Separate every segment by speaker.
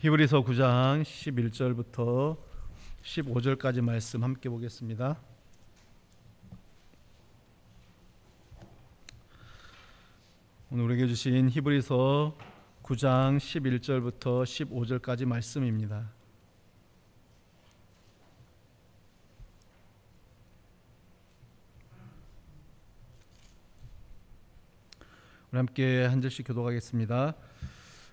Speaker 1: 히브리서 9장 11절부터 15절까지 말씀 함께 보겠습니다. 오늘 우리에게 주신 히브리서 9장 11절부터 15절까지 말씀입니다. 우리 함께 한 절씩 교독하겠습니다.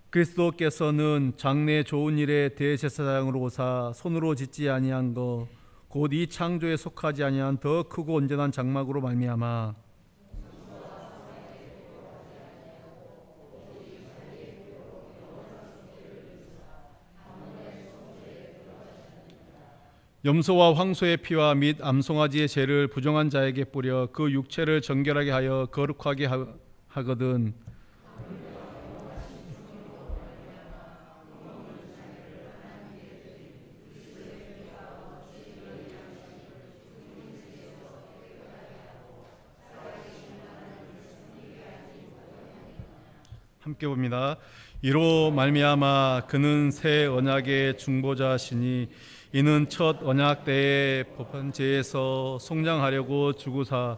Speaker 1: 그리스도께서는 장래 좋은 일에 대제사장으로 오사 손으로 짓지 아니한 것 곧 이 창조에 속하지 아니한 더 크고 온전한 장막으로 말미암아 염소와 황소의 피와 및 암송아지의 죄를 부정한 자에게 뿌려 그 육체를 정결하게 하여 거룩하게 하거든. 함께 봅니다. 이로 말미암아 그는 새 언약의 중보자시니 이는 첫 언약 때의 법한 죄에서 속량하려고 주구사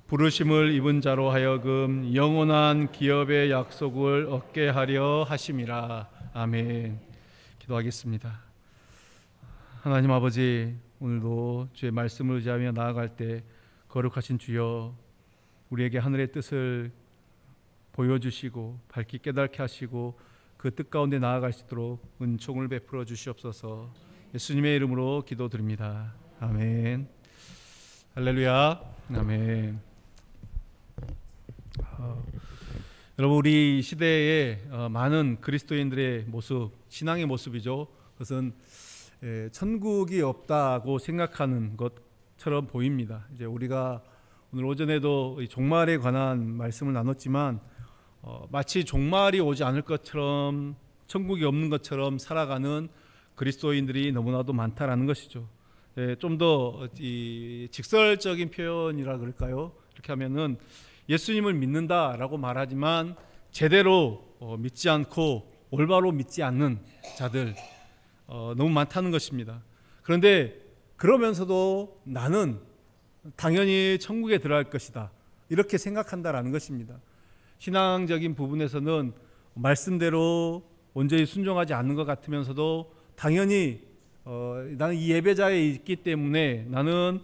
Speaker 1: 부르심을 입은 자로 하여금 영원한 기업의 약속을 얻게 하려 하심이라. 아멘. 기도하겠습니다. 하나님 아버지, 오늘도 주의 말씀을 의지하며 나아갈 때 거룩하신 주여, 우리에게 하늘의 뜻을 보여주시고 밝히 깨닫게 하시고 그 뜻 가운데 나아갈 수 있도록 은총을 베풀어 주시옵소서. 예수님의 이름으로 기도드립니다. 아멘. 할렐루야. 아멘. 여러분, 우리 시대에 많은 그리스도인들의 모습, 신앙의 모습이죠. 그것은 천국이 없다고 생각하는 것처럼 보입니다. 이제 우리가 오늘 오전에도 종말에 관한 말씀을 나눴지만 마치 종말이 오지 않을 것처럼, 천국이 없는 것처럼 살아가는 그리스도인들이 너무나도 많다라는 것이죠. 좀 더 직설적인 표현이라 그럴까요? 이렇게 하면은 예수님을 믿는다라고 말하지만 제대로 믿지 않고 올바로 믿지 않는 자들 너무 많다는 것입니다. 그런데 그러면서도 나는 당연히 천국에 들어갈 것이다, 이렇게 생각한다라는 것입니다. 신앙적인 부분에서는 말씀대로 온전히 순종하지 않는 것 같으면서도 당연히 나는 이 예배자에 있기 때문에 나는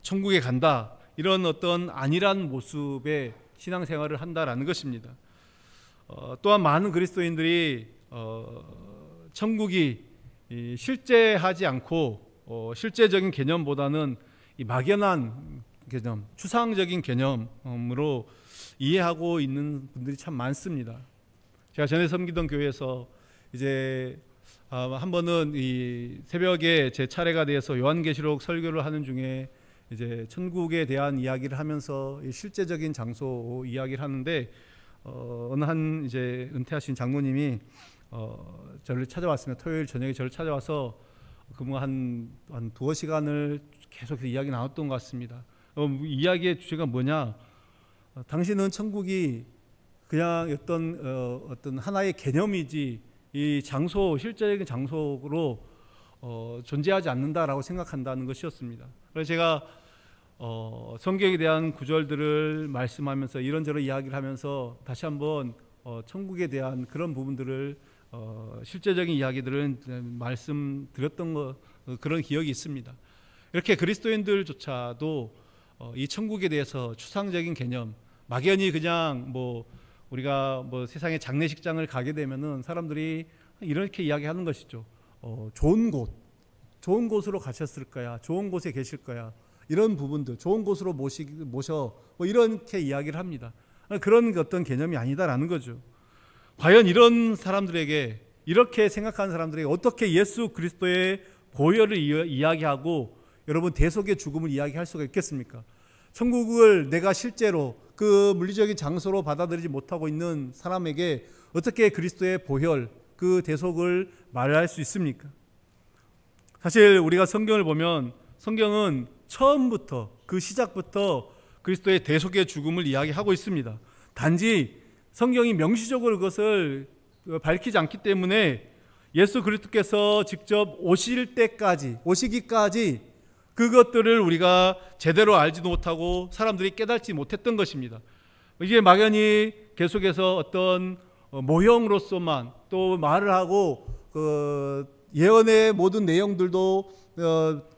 Speaker 1: 천국에 간다, 이런 어떤 안일한 모습의 신앙생활을 한다라는 것입니다. 또한 많은 그리스도인들이 천국이 실제하지 않고 실제적인 개념보다는 이 막연한 개념, 추상적인 개념으로 이해하고 있는 분들이 참 많습니다. 제가 전에 섬기던 교회에서 이제 한 번은 이 새벽에 제 차례가 돼서 요한계시록 설교를 하는 중에 이제 천국에 대한 이야기를 하면서 실제적인 장소 이야기를 하는데 어느 한 이제 은퇴하신 장로님이 저를 찾아왔습니다. 토요일 저녁에 저를 찾아와서 한 두어 시간을 계속 이야기 나눴던 것 같습니다. 이야기의 주제가 뭐냐? 당신은 천국이 그냥 어떤 하나의 개념이지 이 장소, 실제적인 장소로 존재하지 않는다라고 생각한다는 것이었습니다. 그래서 제가 성경에 대한 구절들을 말씀하면서 이런저런 이야기를 하면서 다시 한번 천국에 대한 그런 부분들을 실제적인 이야기들은 말씀드렸던 그런 기억이 있습니다. 이렇게 그리스도인들조차도 이 천국에 대해서 추상적인 개념, 막연히 그냥 우리가 세상에 장례식장을 가게 되면은 사람들이 이렇게 이야기하는 것이죠. 좋은 곳으로 가셨을 거야, 좋은 곳에 계실 거야, 이런 부분들, 좋은 곳으로 모셔 이렇게 이야기를 합니다. 그런 어떤 개념이 아니다라는 거죠. 과연 이런 사람들에게, 이렇게 생각하는 사람들에게 어떻게 예수 그리스도의 보혈을 이야기하고 여러분 대속의 죽음을 이야기할 수가 있겠습니까? 천국을 내가 실제로 그 물리적인 장소로 받아들이지 못하고 있는 사람에게 어떻게 그리스도의 보혈, 그 대속을 말할 수 있습니까? 사실 우리가 성경을 보면 성경은 처음부터, 그 시작부터 그리스도의 대속의 죽음을 이야기하고 있습니다. 단지 성경이 명시적으로 그것을 밝히지 않기 때문에 예수 그리스도께서 직접 오시기까지 그것들을 우리가 제대로 알지도 못하고 사람들이 깨닫지 못했던 것입니다. 이게 막연히 계속해서 어떤 모형으로서만 또 말을 하고 그 예언의 모든 내용들도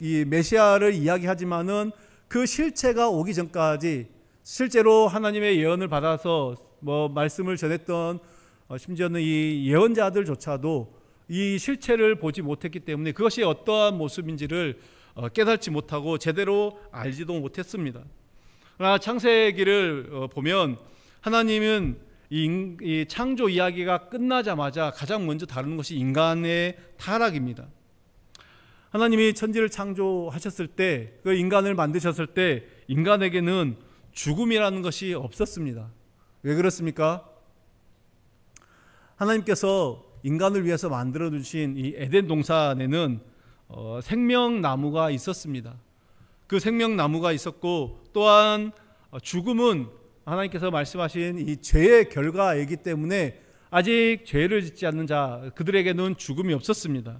Speaker 1: 이 메시아를 이야기하지만은 그 실체가 오기 전까지 실제로 하나님의 예언을 받아서 말씀을 전했던 심지어는 이 예언자들조차도 이 실체를 보지 못했기 때문에 그것이 어떠한 모습인지를 깨닫지 못하고 제대로 알지도 못했습니다. 그러나 창세기를 보면 하나님은 이 창조 이야기가 끝나자마자 가장 먼저 다루는 것이 인간의 타락입니다. 하나님이 천지를 창조하셨을 때, 그 인간을 만드셨을 때 인간에게는 죽음이라는 것이 없었습니다. 왜 그렇습니까? 하나님께서 인간을 위해서 만들어 주신 이 에덴 동산에는 생명나무가 있었습니다. 그 생명나무가 있었고 또한 죽음은 하나님께서 말씀하신 이 죄의 결과이기 때문에 아직 죄를 짓지 않는 자 그들에게는 죽음이 없었습니다.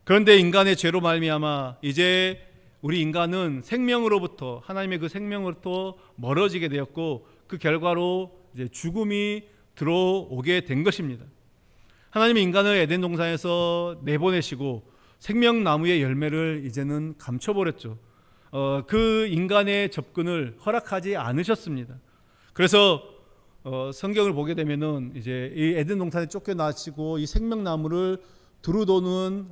Speaker 1: 그런데 인간의 죄로 말미암아 이제 우리 인간은 생명으로부터 하나님의 그 생명으로부터 멀어지게 되었고 그 결과로 이제 죽음이 들어오게 된 것입니다. 하나님이 인간을 에덴 동산에서 내보내시고 생명나무의 열매를 이제는 감춰버렸죠. 그 인간의 접근을 허락하지 않으셨습니다. 그래서 성경을 보게 되면은 이제 이 에덴 동산에 쫓겨나시고 이 생명나무를 두루도는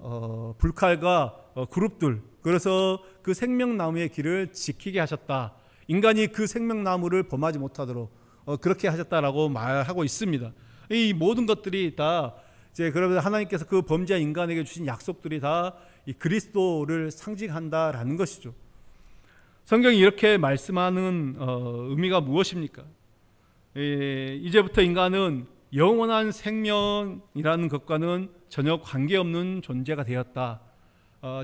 Speaker 1: 불칼과 그룹들, 그래서 그 생명나무의 길을 지키게 하셨다. 인간이 그 생명나무를 범하지 못하도록 그렇게 하셨다라고 말하고 있습니다. 이 모든 것들이 다 이제 그러면 하나님께서 그 범죄한 인간에게 주신 약속들이 다 이 그리스도를 상징한다라는 것이죠. 성경이 이렇게 말씀하는 의미가 무엇입니까? 이제부터 인간은 영원한 생명이라는 것과는 전혀 관계없는 존재가 되었다.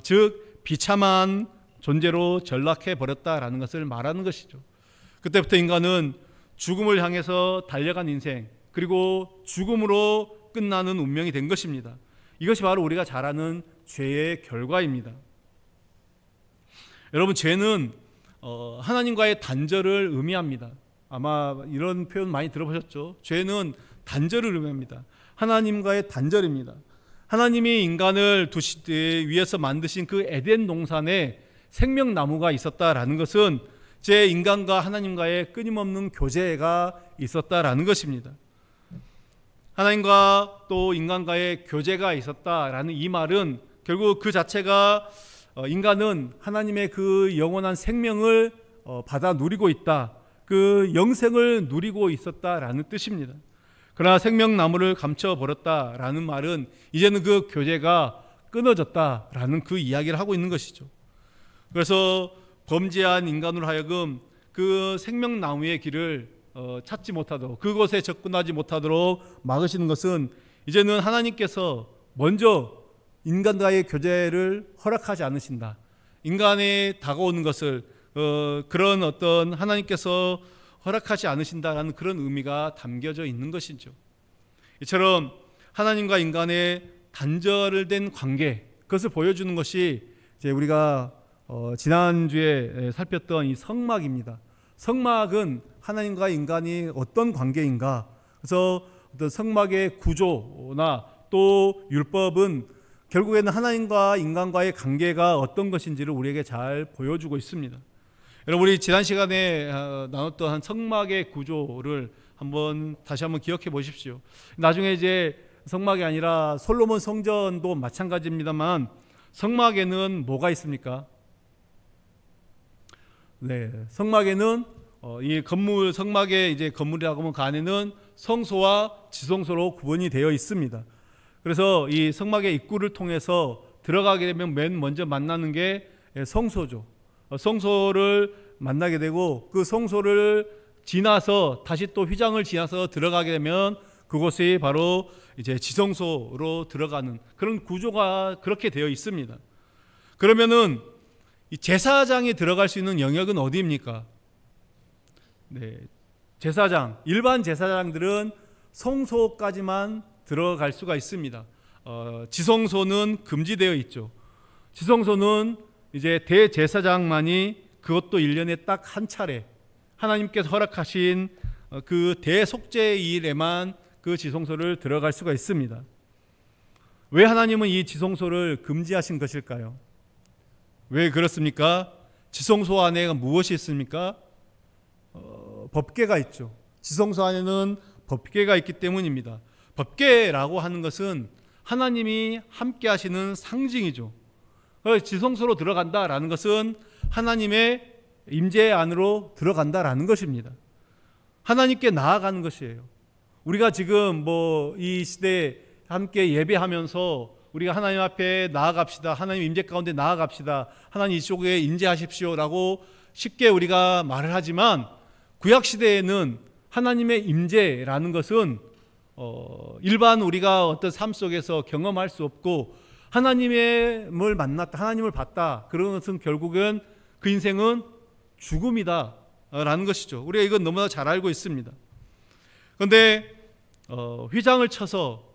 Speaker 1: 즉 비참한 존재로 전락해 버렸다라는 것을 말하는 것이죠. 그때부터 인간은 죽음을 향해서 달려간 인생, 그리고 죽음으로 끝나는 운명이 된 것입니다. 이것이 바로 우리가 잘 아는 죄의 결과입니다. 여러분, 죄는 하나님과의 단절을 의미합니다. 아마 이런 표현 많이 들어보셨죠? 죄는 단절을 의미합니다. 하나님과의 단절입니다. 하나님이 인간을 위해서 만드신 그 에덴 동산에 생명나무가 있었다라는 것은 제 인간과 하나님과의 끊임없는 교제가 있었다라는 것입니다. 하나님과 또 인간과의 교제가 있었다라는 이 말은 결국 그 자체가 인간은 하나님의 그 영원한 생명을 받아 누리고 있다, 그 영생을 누리고 있었다라는 뜻입니다. 그러나 생명나무를 감춰버렸다라는 말은 이제는 그 교제가 끊어졌다라는 그 이야기를 하고 있는 것이죠. 그래서 범죄한 인간으로 하여금 그 생명나무의 길을 찾지 못하도록, 그곳에 접근하지 못하도록 막으시는 것은 이제는 하나님께서 먼저 인간과의 교제를 허락하지 않으신다. 인간에 다가오는 것을 그런 어떤 하나님께서 허락하지 않으신다라는 그런 의미가 담겨져 있는 것이죠. 이처럼 하나님과 인간의 단절된 관계, 그것을 보여주는 것이 이제 우리가 지난주에 살폈던 이 성막입니다. 성막은 하나님과 인간이 어떤 관계인가, 그래서 어떤 성막의 구조나 또 율법은 결국에는 하나님과 인간과의 관계가 어떤 것인지를 우리에게 잘 보여주고 있습니다. 여러분, 우리 지난 시간에 나눴던 한 성막의 구조를 다시 한번 기억해 보십시오. 나중에 이제 성막이 아니라 솔로몬 성전도 마찬가지입니다만 성막에는 뭐가 있습니까? 네, 성막에는 이 건물, 성막의 이제 건물이라고 하면 그 안에는 성소와 지성소로 구분이 되어 있습니다. 그래서 이 성막의 입구를 통해서 들어가게 되면 맨 먼저 만나는 게 성소죠. 성소를 만나게 되고 그 성소를 지나서 다시 또 휘장을 지나서 들어가게 되면 그곳이 바로 이제 지성소로 들어가는 그런 구조가 그렇게 되어 있습니다. 그러면은 이 제사장이 들어갈 수 있는 영역은 어디입니까? 네, 제사장, 일반 제사장들은 성소까지만 들어갈 수가 있습니다. 지성소는 금지되어 있죠. 지성소는 이제 대제사장만이 그것도 1년에 딱 한 차례 하나님께서 허락하신 그 대속죄일에만 그 지성소를 들어갈 수가 있습니다. 왜 하나님은 이 지성소를 금지하신 것일까요? 왜 그렇습니까? 지성소 안에 무엇이 있습니까? 법궤가 있죠. 지성소 안에는 법궤가 있기 때문입니다. 법궤라고 하는 것은 하나님이 함께 하시는 상징이죠. 지성소로 들어간다라는 것은 하나님의 임재 안으로 들어간다라는 것입니다. 하나님께 나아가는 것이에요. 우리가 지금 이 시대에 함께 예배하면서 우리가 하나님 앞에 나아갑시다. 하나님 임재 가운데 나아갑시다. 하나님 이쪽에 임재하십시오라고 쉽게 우리가 말을 하지만 구약 시대에는 하나님의 임재라는 것은 일반 우리가 어떤 삶 속에서 경험할 수 없고 하나님을 만났다, 하나님을 봤다. 그런 것은 결국은 그 인생은 죽음이다 라는 것이죠. 우리가 이건 너무나 잘 알고 있습니다. 그런데 휘장을 쳐서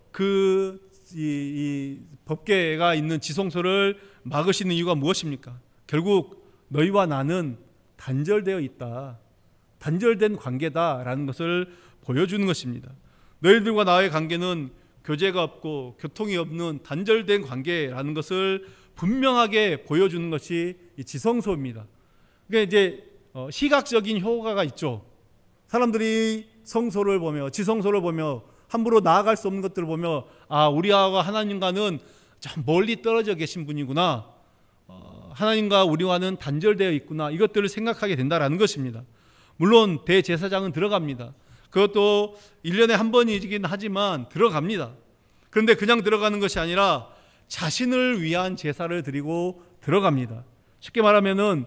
Speaker 1: 이 법궤가 있는 지성소를 막으시는 이유가 무엇입니까? 결국 너희와 나는 단절되어 있다, 단절된 관계다라는 것을 보여주는 것입니다. 너희들과 나의 관계는 교제가 없고 교통이 없는 단절된 관계라는 것을 분명하게 보여주는 것이 이 지성소입니다. 그러니까 이제 시각적인 효과가 있죠. 사람들이 성소를 보며 지성소를 보며 함부로 나아갈 수 없는 것들을 보며 우리와 하나님과는 참 멀리 떨어져 계신 분이구나, 하나님과 우리와는 단절되어 있구나, 이것들을 생각하게 된다라는 것입니다. 물론 대제사장은 들어갑니다. 그것도 1년에 한 번이긴 하지만 들어갑니다. 그런데 그냥 들어가는 것이 아니라 자신을 위한 제사를 드리고 들어갑니다. 쉽게 말하면은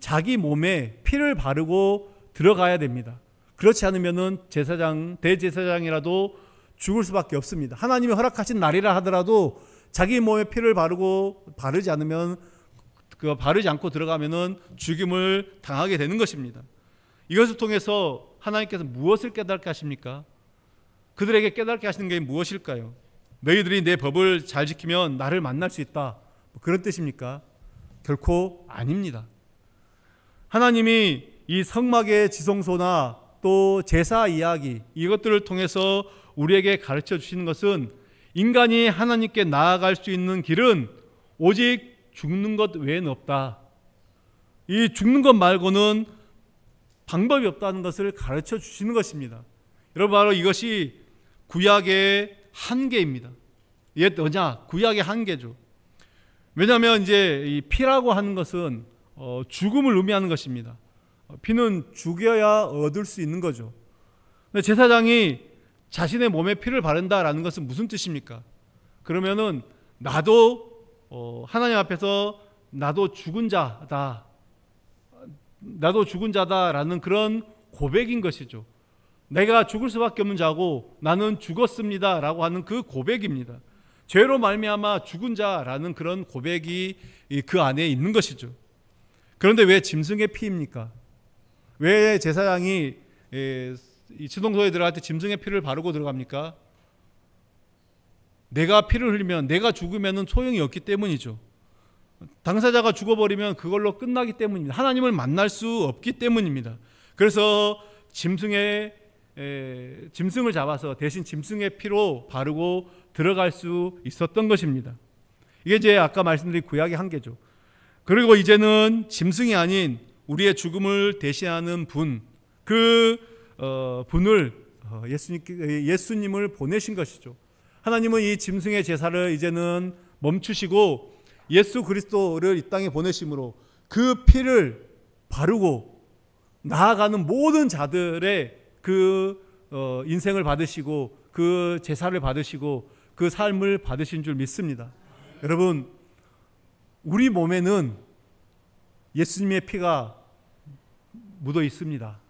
Speaker 1: 자기 몸에 피를 바르고 들어가야 됩니다. 그렇지 않으면은 대제사장이라도 죽을 수밖에 없습니다. 하나님이 허락하신 날이라 하더라도 자기 몸에 피를 바르지 않으면, 바르지 않고 들어가면은 죽임을 당하게 되는 것입니다. 이것을 통해서 하나님께서 무엇을 깨닫게 하십니까? 그들에게 깨닫게 하시는 게 무엇일까요? 너희들이 내 법을 잘 지키면 나를 만날 수 있다, 그런 뜻입니까? 결코 아닙니다. 하나님이 이 성막의 지성소나 또 제사 이야기, 이것들을 통해서 우리에게 가르쳐 주시는 것은 인간이 하나님께 나아갈 수 있는 길은 오직 죽는 것 외에는 없다. 이 죽는 것 말고는 방법이 없다는 것을 가르쳐 주시는 것입니다. 여러분, 바로 이것이 구약의 한계입니다. 이게 뭐냐? 구약의 한계죠. 왜냐하면 이제 이 피라고 하는 것은 죽음을 의미하는 것입니다. 피는 죽여야 얻을 수 있는 거죠. 근데 제사장이 자신의 몸에 피를 바른다라는 것은 무슨 뜻입니까? 그러면은 나도 하나님 앞에서 나도 죽은 자다라는 그런 고백인 것이죠. 내가 죽을 수밖에 없는 자고 나는 죽었습니다라고 하는 그 고백입니다. 죄로 말미암아 죽은 자라는 그런 고백이 그 안에 있는 것이죠. 그런데 왜 짐승의 피입니까? 왜 제사장이 이 지성소에 들어갈 때 짐승의 피를 바르고 들어갑니까? 내가 피를 흘리면, 내가 죽으면 소용이 없기 때문이죠. 당사자가 죽어버리면 그걸로 끝나기 때문입니다. 하나님을 만날 수 없기 때문입니다. 그래서 짐승을 잡아서 대신 짐승의 피로 바르고 들어갈 수 있었던 것입니다. 이게 이제 아까 말씀드린 구약의 한계죠. 그리고 이제는 짐승이 아닌 우리의 죽음을 대신하는 분, 분을 예수님을 보내신 것이죠. 하나님은 이 짐승의 제사를 이제는 멈추시고 예수 그리스도를 이 땅에 보내심으로 그 피를 바르고 나아가는 모든 자들의 인생을 받으시고 그 제사를 받으시고 그 삶을 받으신 줄 믿습니다. 여러분, 우리 몸에는 예수님의 피가 묻어 있습니다.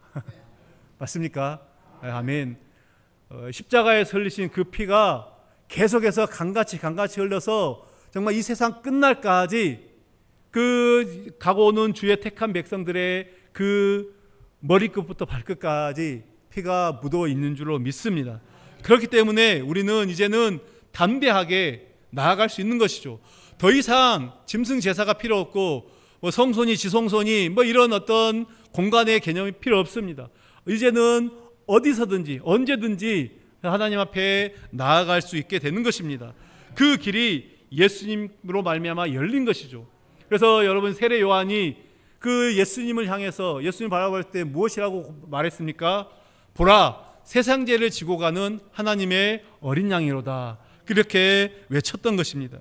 Speaker 1: 맞습니까? 아멘. 십자가에 설리신 그 피가 계속해서 강같이 흘러서 정말 이 세상 끝날까지 그 가고 오는 주의 택한 백성들의 그 머리끝부터 발끝까지 피가 묻어 있는 줄로 믿습니다. 그렇기 때문에 우리는 이제는 담대하게 나아갈 수 있는 것이죠. 더 이상 짐승 제사가 필요 없고 뭐 성소니 지성소니 뭐 이런 어떤 공간의 개념이 필요 없습니다. 이제는 어디서든지 언제든지 하나님 앞에 나아갈 수 있게 되는 것입니다. 그 길이 예수님으로 말미암아 열린 것이죠. 그래서 여러분, 세례 요한이 그 예수님을 향해서 예수님 바라볼 때 무엇이라고 말했습니까? 보라, 세상 죄를 지고 가는 하나님의 어린 양이로다. 그렇게 외쳤던 것입니다.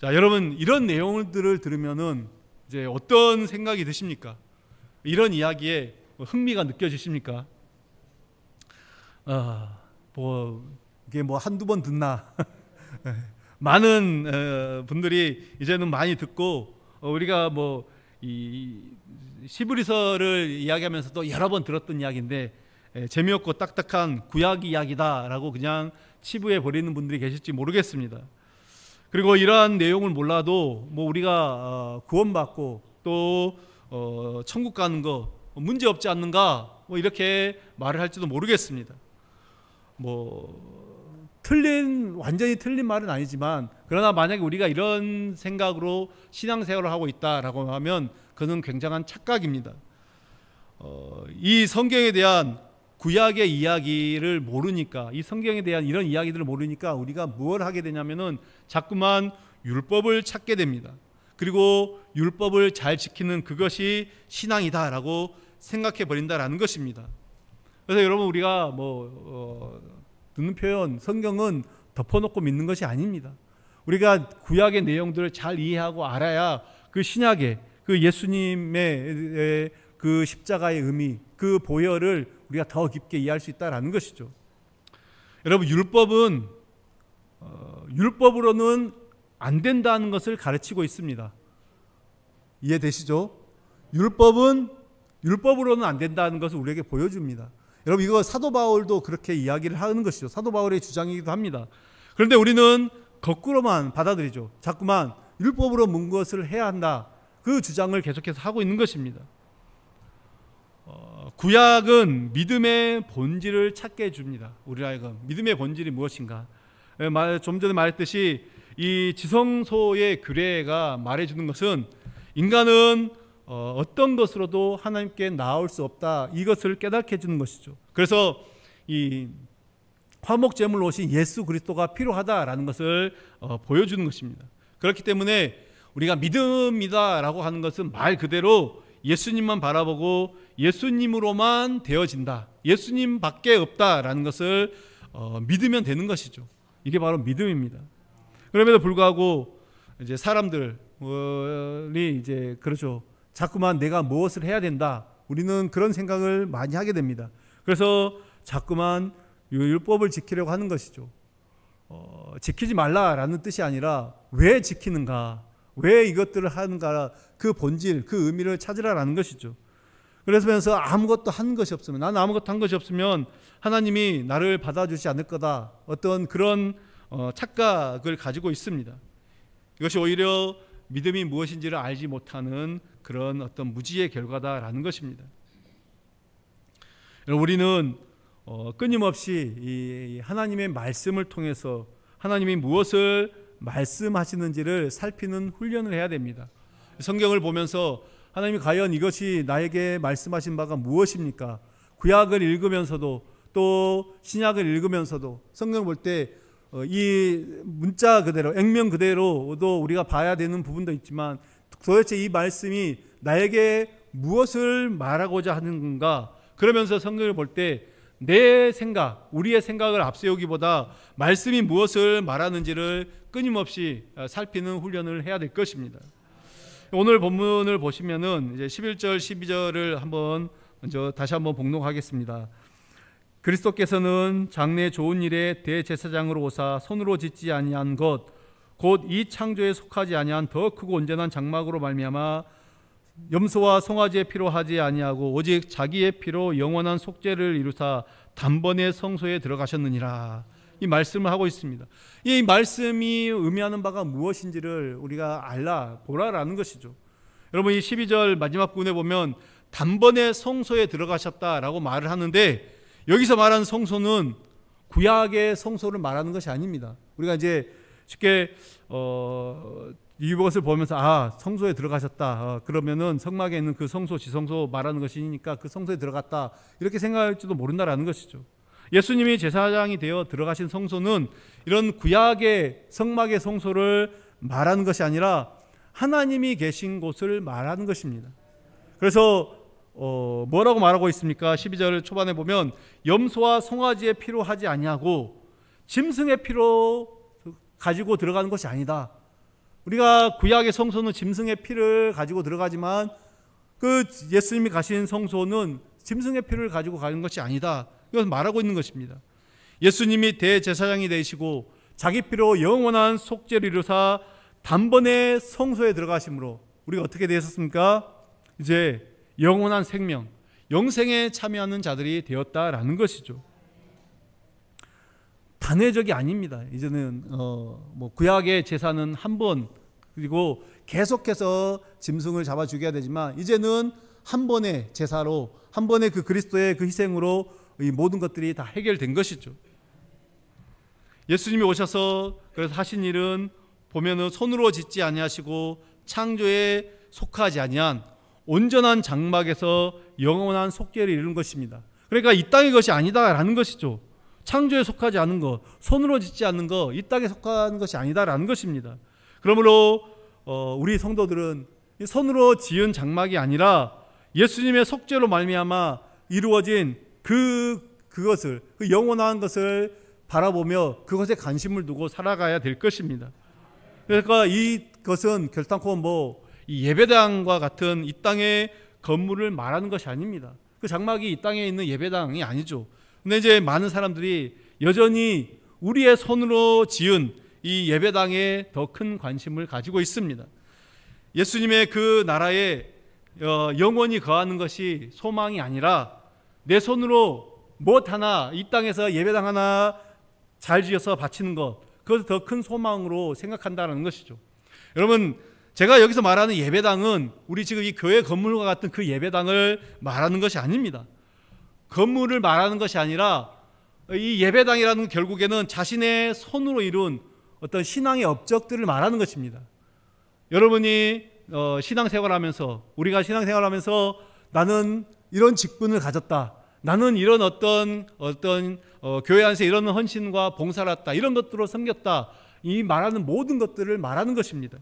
Speaker 1: 자, 여러분, 이런 내용들을 들으면은 이제 어떤 생각이 드십니까? 이런 이야기에 흥미가 느껴지십니까? 이게 뭐 한두 번 듣나? 많은 분들이 이제는 많이 듣고, 우리가 뭐 이 시브리서를 이야기하면서도 여러 번 들었던 이야기인데 재미없고 딱딱한 구약 이야기다라고 그냥 치부해 버리는 분들이 계실지 모르겠습니다. 그리고 이러한 내용을 몰라도 뭐 우리가 구원받고 또 천국 가는 거 문제 없지 않는가, 뭐 이렇게 말을 할지도 모르겠습니다. 완전히 틀린 말은 아니지만, 그러나 만약에 우리가 이런 생각으로 신앙생활을 하고 있다라고 하면 그는 굉장한 착각입니다. 이 성경에 대한 구약의 이야기를 모르니까, 이 성경에 대한 이런 이야기들을 모르니까 우리가 뭘 하게 되냐면은 자꾸만 율법을 찾게 됩니다. 그리고 율법을 잘 지키는 그것이 신앙이다라고 생각해 버린다라는 것입니다. 그래서 여러분, 우리가 듣는 표현, 성경은 덮어놓고 믿는 것이 아닙니다. 우리가 구약의 내용들을 잘 이해하고 알아야 그 신약의 그 예수님의 그 십자가의 의미, 그 보혈을 우리가 더 깊게 이해할 수 있다라는 것이죠. 여러분, 율법으로는 안 된다는 것을 가르치고 있습니다. 이해되시죠? 율법으로는 안 된다는 것을 우리에게 보여줍니다. 여러분, 이거 사도 바울도 그렇게 이야기를 하는 것이죠. 사도 바울의 주장이기도 합니다. 그런데 우리는 거꾸로만 받아들이죠. 자꾸만 율법으로 문 것을 해야 한다, 그 주장을 계속해서 하고 있는 것입니다. 구약은 믿음의 본질을 찾게 해줍니다. 우리 하여금 믿음의 본질이 무엇인가? 좀 전에 말했듯이 이 지성소의 규례가 말해주는 것은 인간은 어떤 것으로도 하나님께 나올 수 없다, 이것을 깨닫게 해주는 것이죠. 그래서 이 화목제물로 오신 예수 그리스도가 필요하다라는 것을 보여주는 것입니다. 그렇기 때문에 우리가 믿음이다라고 하는 것은 말 그대로 예수님만 바라보고 예수님으로만 되어진다, 예수님 밖에 없다라는 것을 믿으면 되는 것이죠. 이게 바로 믿음입니다. 그럼에도 불구하고 이제 사람들이 이제 그렇죠. 자꾸만 내가 무엇을 해야 된다, 우리는 그런 생각을 많이 하게 됩니다. 그래서 자꾸만 율법을 지키려고 하는 것이죠. 지키지 말라라는 뜻이 아니라 왜 지키는가, 왜 이것들을 하는가, 그 본질, 그 의미를 찾으라라는 것이죠. 그래서 아무것도 한 것이 없으면, 나는 아무것도 한 것이 없으면 하나님이 나를 받아주지 않을 거다, 어떤 그런 착각을 가지고 있습니다. 이것이 오히려 믿음이 무엇인지를 알지 못하는 그런 어떤 무지의 결과다라는 것입니다. 우리는 끊임없이 이 하나님의 말씀을 통해서 하나님이 무엇을 말씀하시는지를 살피는 훈련을 해야 됩니다. 성경을 보면서 하나님이 과연 이것이 나에게 말씀하신 바가 무엇입니까? 구약을 읽으면서도 또 신약을 읽으면서도 성경을 볼 때 이 문자 그대로, 액면 그대로도 우리가 봐야 되는 부분도 있지만, 도대체 이 말씀이 나에게 무엇을 말하고자 하는 건가? 그러면서 성경을 볼 때 내 생각, 우리의 생각을 앞세우기보다 말씀이 무엇을 말하는지를 끊임없이 살피는 훈련을 해야 될 것입니다. 오늘 본문을 보시면은 이제 11절, 12절을 한번 먼저 다시 한번 봉독하겠습니다. 그리스도께서는 장래 좋은 일에 대제사장으로 오사 손으로 짓지 아니한 것, 곧 이 창조에 속하지 아니한 더 크고 온전한 장막으로 말미암아 염소와 송아지의 피로 하지 아니하고 오직 자기의 피로 영원한 속죄를 이루사 단번에 성소에 들어가셨느니라. 이 말씀을 하고 있습니다. 이 말씀이 의미하는 바가 무엇인지를 우리가 보라라는 것이죠. 여러분, 이 12절 마지막 부분에 보면 단번에 성소에 들어가셨다라고 말을 하는데, 여기서 말하는 성소는 구약의 성소를 말하는 것이 아닙니다. 우리가 이제 쉽게 이것을 보면서 성소에 들어가셨다. 그러면은 성막에 있는 그 성소, 지성소 말하는 것이니까 그 성소에 들어갔다. 이렇게 생각할지도 모른다라는 것이죠. 예수님이 제사장이 되어 들어가신 성소는 이런 구약의 성막의 성소를 말하는 것이 아니라 하나님이 계신 곳을 말하는 것입니다. 그래서 뭐라고 말하고 있습니까? 12절 초반에 보면 염소와 송아지의 피로 하지 아니하고 짐승의 피로 가지고 들어가는 것이 아니다. 우리가 구약의 성소는 짐승의 피를 가지고 들어가지만 그 예수님이 가신 성소는 짐승의 피를 가지고 가는 것이 아니다. 이것을 말하고 있는 것입니다. 예수님이 대제사장이 되시고 자기 피로 영원한 속죄를 이루사 단번에 성소에 들어가심으로 우리가 어떻게 되었습니까? 이제 영원한 생명, 영생에 참여하는 자들이 되었다라는 것이죠. 단회적이 아닙니다. 이제는 구약의 제사는 한 번 그리고 계속해서 짐승을 잡아 죽여야 되지만 이제는 한 번의 제사로 한 번의 그 그리스도의 그 희생으로 이 모든 것들이 다 해결된 것이죠. 예수님이 오셔서 그래서 하신 일은 보면은 손으로 짓지 아니하시고 창조에 속하지 아니한 온전한 장막에서 영원한 속죄를 이루는 것입니다. 그러니까 이 땅의 것이 아니다라는 것이죠. 창조에 속하지 않은 것, 손으로 짓지 않는 것, 이 땅에 속한 것이 아니다라는 것입니다. 그러므로 우리 성도들은 손으로 지은 장막이 아니라 예수님의 속죄로 말미암아 이루어진 그것을 그 영원한 것을 바라보며 그것에 관심을 두고 살아가야 될 것입니다. 그러니까 이것은 결단코 이 예배당과 같은 이 땅의 건물을 말하는 것이 아닙니다. 그 장막이 이 땅에 있는 예배당이 아니죠. 근데 이제 많은 사람들이 여전히 우리의 손으로 지은 이 예배당에 더 큰 관심을 가지고 있습니다. 예수님의 그 나라에 영원히 거하는 것이 소망이 아니라 내 손으로 무엇 하나 이 땅에서 예배당 하나 잘 지어서 바치는 것, 그것을 더 큰 소망으로 생각한다는 것이죠. 여러분, 제가 여기서 말하는 예배당은 우리 지금 이 교회 건물과 같은 그 예배당을 말하는 것이 아닙니다. 건물을 말하는 것이 아니라 이 예배당이라는 결국에는 자신의 손으로 이룬 어떤 신앙의 업적들을 말하는 것입니다. 여러분이 신앙생활하면서 우리가 신앙생활하면서 나는 이런 직분을 가졌다. 나는 이런 어떤 교회 안에서 이런 헌신과 봉사를 했다. 이런 것들로 섬겼다. 이 말하는 모든 것들을 말하는 것입니다.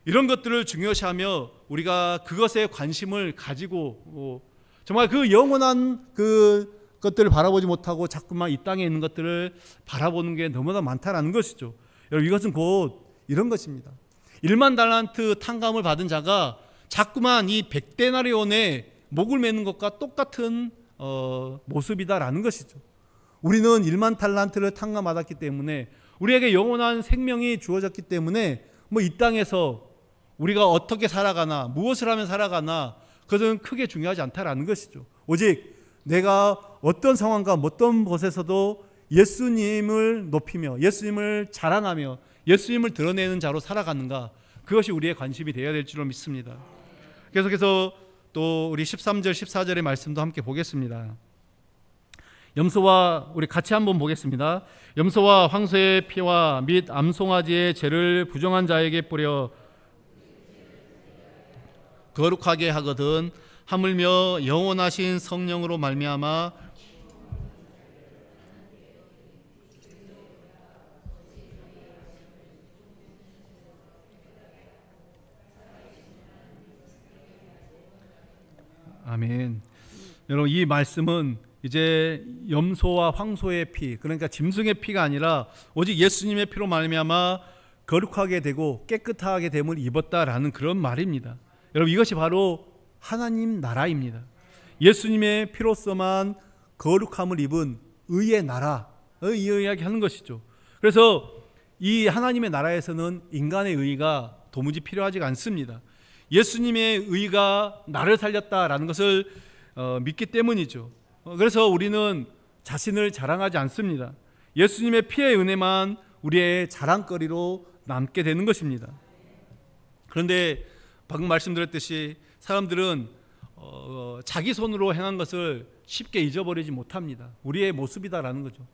Speaker 1: 이런 것들을 중요시하며 우리가 그것에 관심을 가지고 정말 그 영원한 그 것들을 바라보지 못하고 자꾸만 이 땅에 있는 것들을 바라보는 게 너무나 많다라는 것이죠. 여러분, 이것은 곧 이런 것입니다. 1만 달란트 탕감을 받은 자가 자꾸만 이 100데나리온에 목을 매는 것과 똑같은 모습이다라는 것이죠. 우리는 1만 달란트를 탕감받았기 때문에 우리에게 영원한 생명이 주어졌기 때문에 이 땅에서 우리가 어떻게 살아가나 무엇을 하면 살아가나 그것은 크게 중요하지 않다라는 것이죠. 오직 내가 어떤 상황과 어떤 곳에서도 예수님을 높이며 예수님을 자랑하며 예수님을 드러내는 자로 살아가는가, 그것이 우리의 관심이 되어야 될 줄로 믿습니다. 계속해서 또 우리 13절 14절의 말씀도 함께 보겠습니다. 염소와 우리 같이 한번 보겠습니다. 염소와 황소의 피와 및 암송아지의 죄를 부정한 자에게 뿌려 거룩하게 하거든 하물며 영원하신 성령으로 말미암아 아멘. 여러분, 이 말씀은 이제 염소와 황소의 피, 그러니까 짐승의 피가 아니라 오직 예수님의 피로 말미암아 거룩하게 되고 깨끗하게 됨을 입었다라는 그런 말입니다. 여러분, 이것이 바로 하나님 나라입니다. 예수님의 피로서만 거룩함을 입은 의의 나라의 이야기하는 것이죠. 그래서 이 하나님의 나라에서는 인간의 의가 도무지 필요하지 않습니다. 예수님의 의가 나를 살렸다라는 것을 믿기 때문이죠. 그래서 우리는 자신을 자랑하지 않습니다. 예수님의 피의 은혜만 우리의 자랑거리로 남게 되는 것입니다. 그런데 방금 말씀드렸듯이 사람들은 자기 손으로 행한 것을 쉽게 잊어버리지 못합니다. 우리의 모습이다라는 거죠.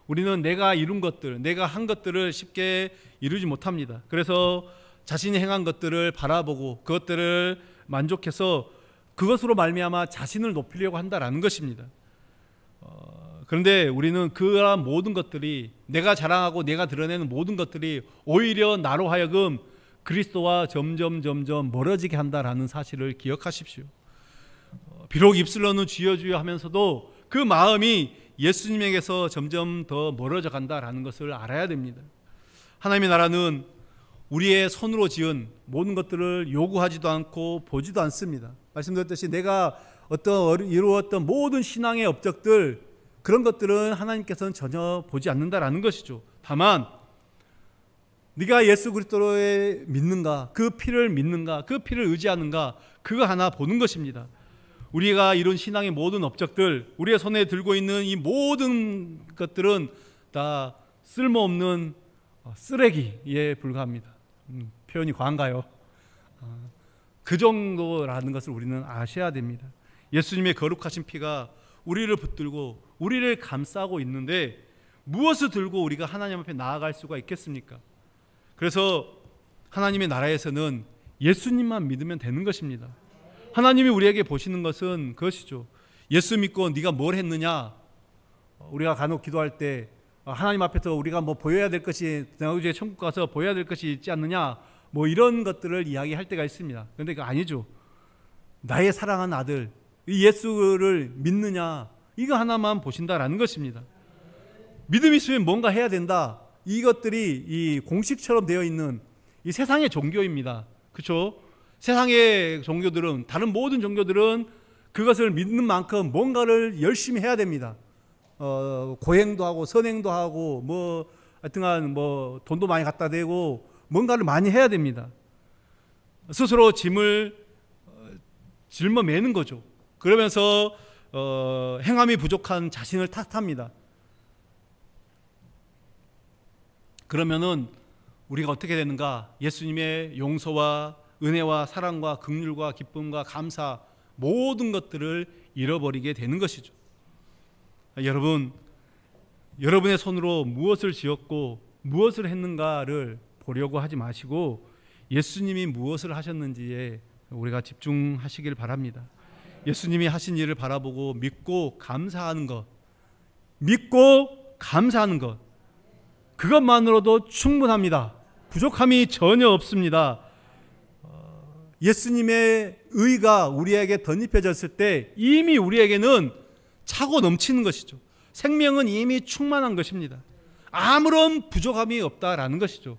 Speaker 1: 우리는 내가 이룬 것들, 내가 한 것들을 쉽게 이루지 못합니다. 그래서 자신이 행한 것들을 바라보고 그것들을 만족해서 그것으로 말미암아 자신을 높이려고 한다라는 것입니다. 그런데 우리는 그러한 모든 것들이, 내가 자랑하고 내가 드러내는 모든 것들이 오히려 나로 하여금 그리스도와 점점 멀어지게 한다라는 사실을 기억하십시오. 비록 입술로는 주여 주여 하면서도 그 마음이 예수님에게서 점점 더 멀어져 간다라는 것을 알아야 됩니다. 하나님의 나라는 우리의 손으로 지은 모든 것들을 요구하지도 않고 보지도 않습니다. 말씀드렸듯이 내가 이루었던 모든 신앙의 업적들, 그런 것들은 하나님께서는 전혀 보지 않는다라는 것이죠. 다만 네가 예수 그리스도를 믿는가, 그 피를 믿는가, 그 피를 의지하는가, 그거 하나 보는 것입니다. 우리가 이룬 신앙의 모든 업적들, 우리의 손에 들고 있는 이 모든 것들은 다 쓸모없는 쓰레기에 불과합니다. 표현이 과한가요? 그 정도라는 것을 우리는 아셔야 됩니다. 예수님의 거룩하신 피가 우리를 붙들고 우리를 감싸고 있는데 무엇을 들고 우리가 하나님 앞에 나아갈 수가 있겠습니까? 그래서 하나님의 나라에서는 예수님만 믿으면 되는 것입니다. 하나님이 우리에게 보시는 것은 그것이죠. 예수 믿고 네가 뭘 했느냐? 우리가 간혹 기도할 때 하나님 앞에서 우리가 뭐 보여야 될 것이, 나중에 천국 가서 보여야 될 것이 있지 않느냐, 뭐 이런 것들을 이야기할 때가 있습니다. 그런데 그거 아니죠. 나의 사랑하는 아들 이 예수를 믿느냐, 이거 하나만 보신다라는 것입니다. 믿음이 있으면 뭔가 해야 된다, 이것들이 이 공식처럼 되어 있는 이 세상의 종교입니다. 그렇죠? 세상의 종교들은, 다른 모든 종교들은 그것을 믿는 만큼 뭔가를 열심히 해야 됩니다. 고행도 하고 선행도 하고 뭐 하여튼간 뭐 돈도 많이 갖다 대고 뭔가를 많이 해야 됩니다. 스스로 짐을 짊어매는 거죠. 그러면서 행함이 부족한 자신을 탓합니다. 그러면은 우리가 어떻게 되는가? 예수님의 용서와 은혜와 사랑과 긍휼과 기쁨과 감사, 모든 것들을 잃어버리게 되는 것이죠. 여러분, 여러분의 손으로 무엇을 지었고 무엇을 했는가를 보려고 하지 마시고 예수님이 무엇을 하셨는지에 우리가 집중하시길 바랍니다. 예수님이 하신 일을 바라보고 믿고 감사하는 것, 믿고 감사하는 것, 그것만으로도 충분합니다. 부족함이 전혀 없습니다. 예수님의 의가 우리에게 덧입혀졌을 때 이미 우리에게는 차고 넘치는 것이죠. 생명은 이미 충만한 것입니다. 아무런 부족함이 없다라는 것이죠.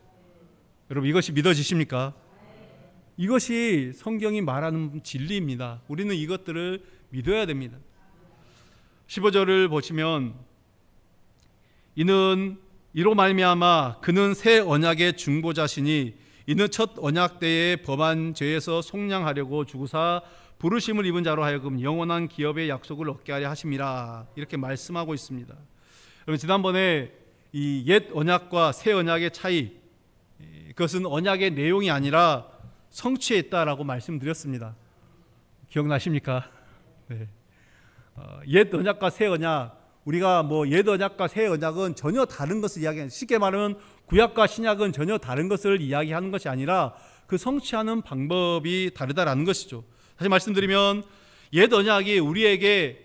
Speaker 1: 여러분, 이것이 믿어지십니까? 이것이 성경이 말하는 진리입니다. 우리는 이것들을 믿어야 됩니다. 15절을 보시면 이로 말미암아 그는 새 언약의 중보자시니 이는 첫 언약 때에 범한 죄에서 속량하려고 주구사 부르심을 입은 자로 하여금 영원한 기업의 약속을 얻게 하려 하심이라, 이렇게 말씀하고 있습니다. 여러분, 지난번에 이 옛 언약과 새 언약의 차이, 그것은 언약의 내용이 아니라 성취에 있다라고 말씀드렸습니다. 기억나십니까? 네. 옛 언약과 새 언약, 우리가 뭐 옛 언약과 새 언약은 전혀 다른 것을 이야기하는, 쉽게 말하면 구약과 신약은 전혀 다른 것을 이야기하는 것이 아니라 그 성취하는 방법이 다르다라는 것이죠. 다시 말씀드리면 옛 언약이 우리에게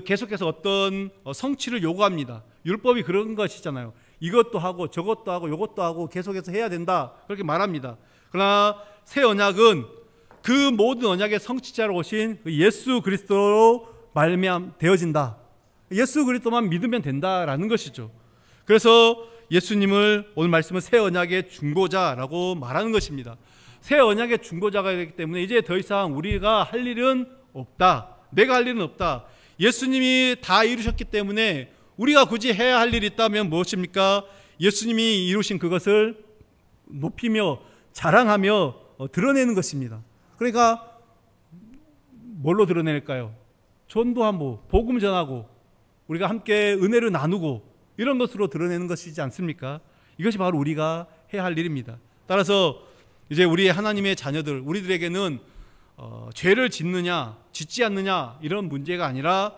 Speaker 1: 계속해서 어떤 성취를 요구합니다. 율법이 그런 것이잖아요. 이것도 하고 저것도 하고 이것도 하고 계속해서 해야 된다, 그렇게 말합니다. 그러나 새 언약은 그 모든 언약의 성취자로 오신 예수 그리스도로 되어진다. 예수 그리스도만 믿으면 된다라는 것이죠. 그래서 예수님을 오늘 말씀은 새 언약의 중보자라고 말하는 것입니다. 새 언약의 중보자가 되기 때문에 이제 더 이상 우리가 할 일은 없다. 내가 할 일은 없다. 예수님이 다 이루셨기 때문에 우리가 굳이 해야 할 일이 있다면 무엇입니까? 예수님이 이루신 그것을 높이며 자랑하며 드러내는 것입니다. 그러니까 뭘로 드러낼까요? 전도하고 복음 전하고 우리가 함께 은혜를 나누고 이런 것으로 드러내는 것이지 않습니까? 이것이 바로 우리가 해야 할 일입니다. 따라서 이제 우리의 하나님의 자녀들, 우리들에게는 죄를 짓느냐 짓지 않느냐 이런 문제가 아니라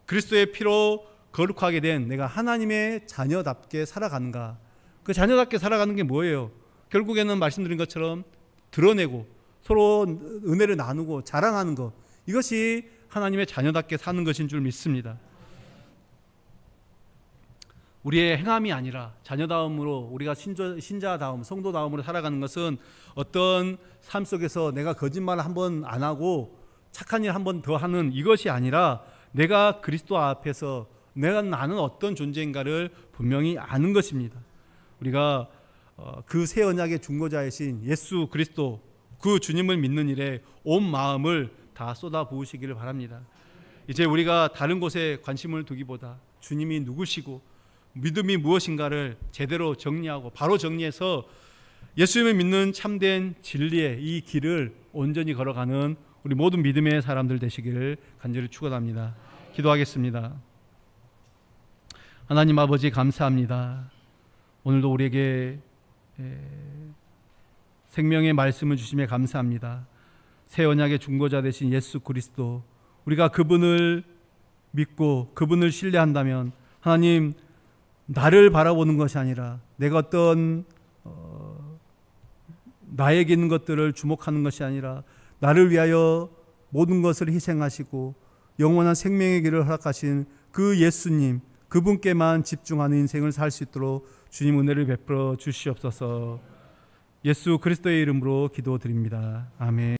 Speaker 1: 그리스도의 피로 거룩하게 된 내가 하나님의 자녀답게 살아가는가. 그 자녀답게 살아가는 게 뭐예요? 결국에는 말씀드린 것처럼 드러내고 서로 은혜를 나누고 자랑하는 것, 이것이 하나님의 자녀답게 사는 것인 줄 믿습니다. 우리의 행함이 아니라 자녀다움으로, 우리가 신자다움, 성도다움으로 살아가는 것은 어떤 삶 속에서 내가 거짓말을 한번 안 하고 착한 일 한 번 더 하는 이것이 아니라 내가 그리스도 앞에서 나는 어떤 존재인가를 분명히 아는 것입니다. 우리가 그 새 언약의 중보자이신 예수 그리스도, 그 주님을 믿는 일에 온 마음을 다 쏟아부으시기를 바랍니다. 이제 우리가 다른 곳에 관심을 두기보다 주님이 누구시고 믿음이 무엇인가를 제대로 정리하고 바로 정리해서 예수님을 믿는 참된 진리의 이 길을 온전히 걸어가는 우리 모든 믿음의 사람들 되시기를 간절히 축원합니다. 기도하겠습니다. 하나님 아버지, 감사합니다. 오늘도 우리에게 생명의 말씀을 주심에 감사합니다. 새 언약의 중보자 되신 예수 그리스도, 우리가 그분을 믿고 그분을 신뢰한다면 하나님, 나를 바라보는 것이 아니라 내가 어떤 나에게 있는 것들을 주목하는 것이 아니라 나를 위하여 모든 것을 희생하시고 영원한 생명의 길을 허락하신 그 예수님, 그분께만 집중하는 인생을 살 수 있도록 주님 은혜를 베풀어 주시옵소서. 예수 그리스도의 이름으로 기도드립니다. 아멘.